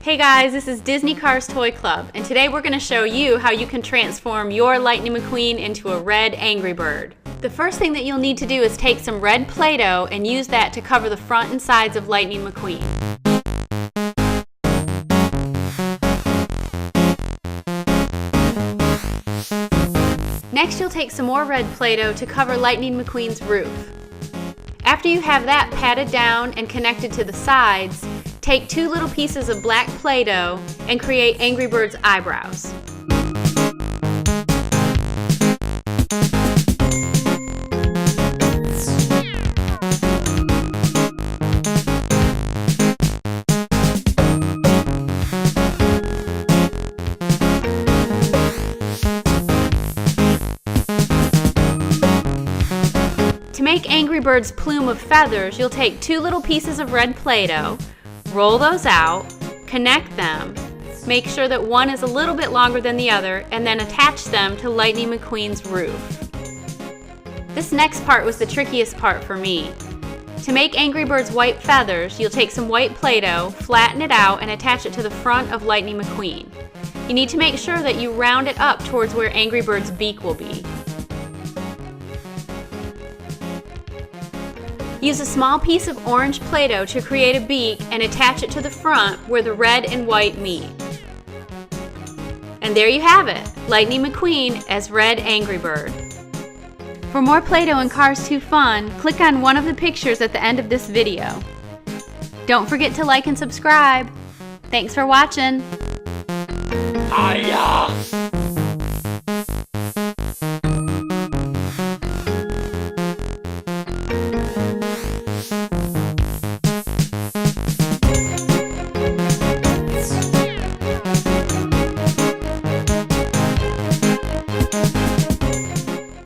Hey guys, this is Disney Cars Toy Club, and today we're going to show you how you can transform your Lightning McQueen into a red Angry Bird. The first thing that you'll need to do is take some red Play-Doh and use that to cover the front and sides of Lightning McQueen. Next, you'll take some more red Play-Doh to cover Lightning McQueen's roof. After you have that patted down and connected to the sides, take 2 little pieces of black Play-Doh and create Angry Bird's eyebrows. To make Angry Bird's plume of feathers, you'll take 2 little pieces of red Play-Doh, roll those out, connect them, make sure that one is a little bit longer than the other, and then attach them to Lightning McQueen's roof. This next part was the trickiest part for me. To make Angry Bird's white feathers, you'll take some white Play-Doh, flatten it out, and attach it to the front of Lightning McQueen. You need to make sure that you round it up towards where Angry Bird's beak will be. Use a small piece of orange Play-Doh to create a beak and attach it to the front where the red and white meet. And there you have it, Lightning McQueen as Red Angry Bird. For more Play-Doh and Cars 2 fun, click on one of the pictures at the end of this video. Don't forget to like and subscribe. Thanks for watching. Hiya!